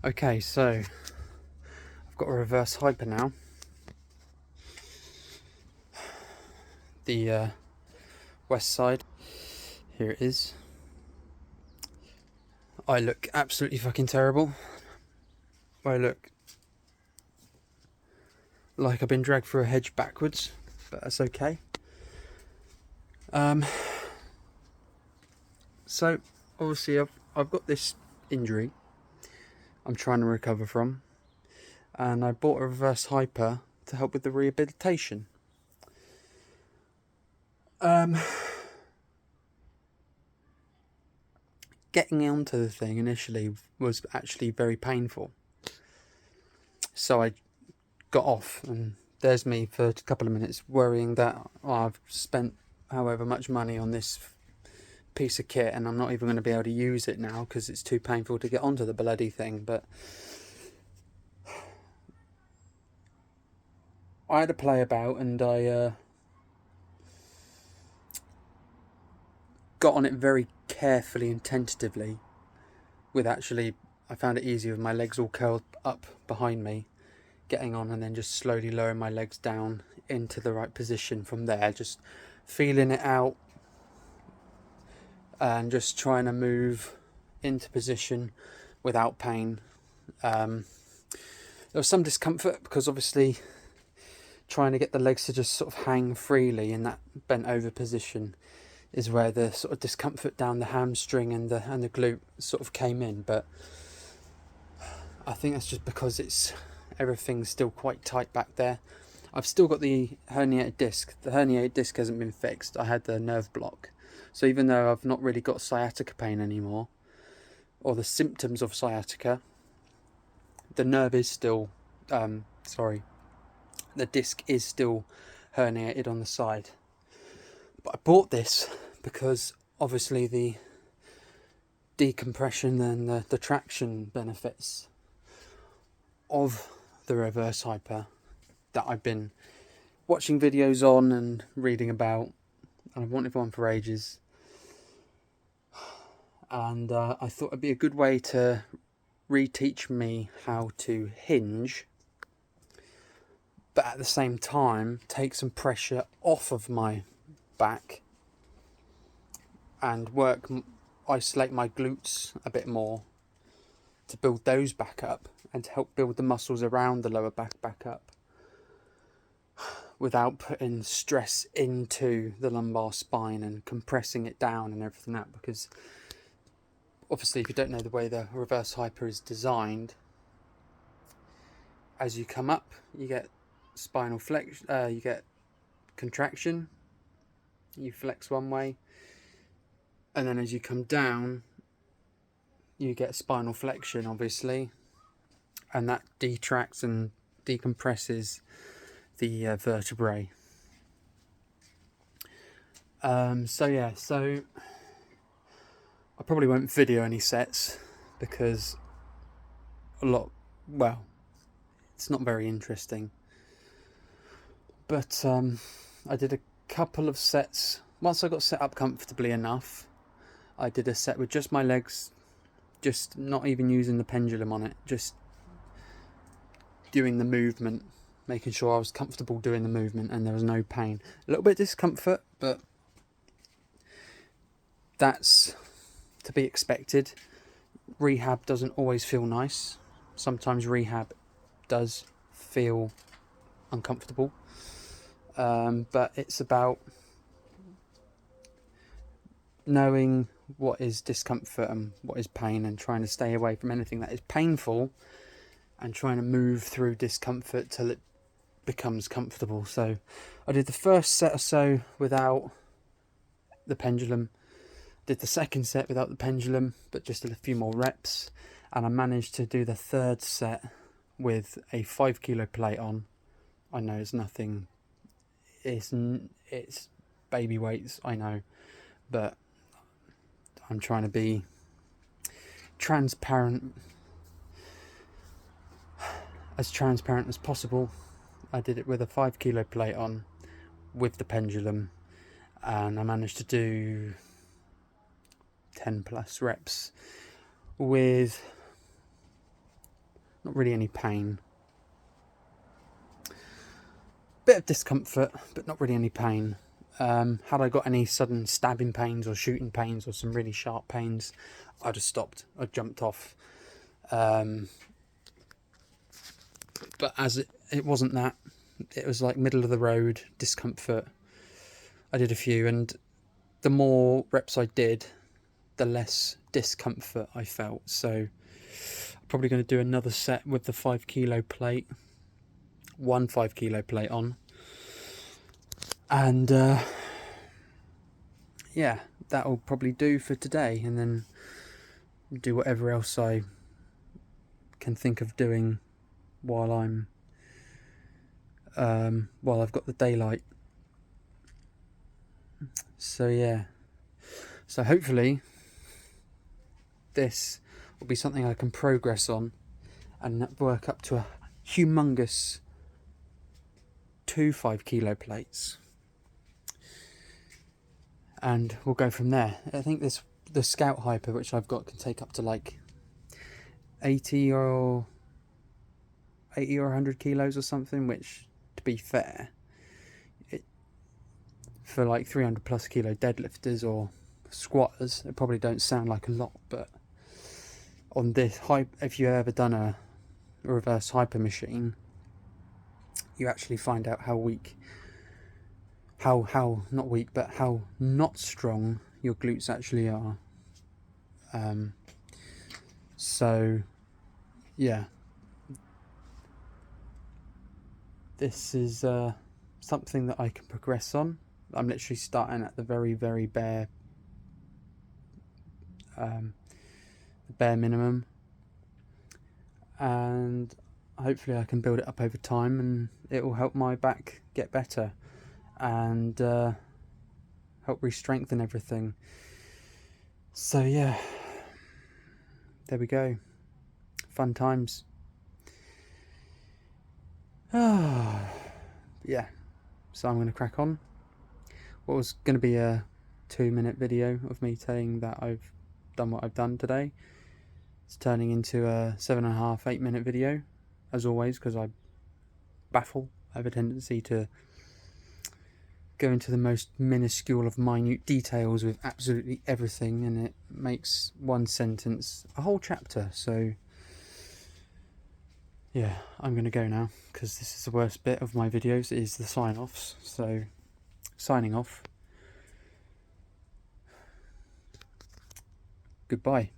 Okay, so I've got a reverse hyper now. The west side. Here it is. I look absolutely fucking terrible. I look like I've been dragged through a hedge backwards, but that's okay. So obviously I've got this injury I'm trying to recover from, and I bought a reverse hyper to help with the rehabilitation. Getting onto the thing initially was actually very painful, so I got off, and there's me for a couple of minutes worrying that I've spent however much money on this piece of kit and I'm not even going to be able to use it now because it's too painful to get onto the bloody thing. But I had to play about, and I got on it very carefully and tentatively. I found it easier with my legs all curled up behind me, getting on and then just slowly lowering my legs down into the right position from there, just feeling it out and just trying to move into position without pain. There was some discomfort because obviously trying to get the legs to just sort of hang freely in that bent over position is where the sort of discomfort down the hamstring and the glute sort of came in. But I think that's just because everything's still quite tight back there. I've still got the herniated disc. The herniated disc hasn't been fixed. I had the nerve block. So even though I've not really got sciatica pain anymore, or the symptoms of sciatica, the nerve is still, the disc is still herniated on the side. But I bought this because obviously the decompression and the traction benefits of the reverse hyper that I've been watching videos on and reading about, and I've wanted one for ages. And I thought it'd be a good way to reteach me how to hinge, but at the same time take some pressure off of my back and isolate my glutes a bit more to build those back up and to help build the muscles around the lower back up without putting stress into the lumbar spine and compressing it down and everything that. Because obviously if you don't know the way the reverse hyper is designed, as you come up you get spinal flex, you get contraction, you flex one way, and then as you come down you get spinal flexion obviously, and that detracts and decompresses the vertebrae. So I probably won't video any sets because it's not very interesting. But I did a couple of sets. Once I got set up comfortably enough, I did a set with just my legs, just not even using the pendulum on it, just doing the movement, making sure I was comfortable doing the movement and there was no pain. A little bit of discomfort, but that's to be expected. Rehab doesn't always feel nice. Sometimes rehab does feel uncomfortable, but it's about knowing what is discomfort and what is pain and trying to stay away from anything that is painful and trying to move through discomfort till it becomes comfortable. So I did the first set or so without the pendulum, did the second set without the pendulum but just did a few more reps, and I managed to do the third set with a 5 kilo plate on. I know it's nothing, it's baby weights, I know, but I'm trying to be transparent as possible. I did it with a 5 kilo plate on with the pendulum, and I managed to do 10 plus reps with not really any pain. Bit of discomfort, but not really any pain. Had I got any sudden stabbing pains or shooting pains or some really sharp pains, I'd have stopped. I'd jumped off. But as it wasn't that, it was like middle of the road discomfort. I did a few, and the more reps I did, the less discomfort I felt. So I'm probably going to do another set with the 5 kilo plate, 5 kilo plate on, and yeah, that'll probably do for today, and then do whatever else I can think of doing while I've got the daylight. So yeah, so hopefully this will be something I can progress on and work up to a humongous 2 5 kilo plates, and we'll go from there. I think the Scout Hyper, which I've got, can take up to like 80 or 100 kilos or something, which, to be fair, for like 300 plus kilo deadlifters or squatters, it probably don't sound like a lot, but on this if you've ever done a reverse hyper machine, you actually find out how not weak, but how not strong your glutes actually are. So yeah, this is something that I can progress on. I'm literally starting at the very, very bare minimum, and hopefully I can build it up over time, and it will help my back get better and help re-strengthen everything. So yeah, there we go. Fun times. Yeah, so I'm going to crack on. What was going to be a 2-minute video of me saying that I've done what I've done today, it's turning into a 7.5, 8-minute video, as always, because I have a tendency to go into the most minuscule of minute details with absolutely everything, and it makes one sentence a whole chapter. So yeah, I'm going to go now, because this is the worst bit of my videos, is the sign-offs. So, signing off. Goodbye.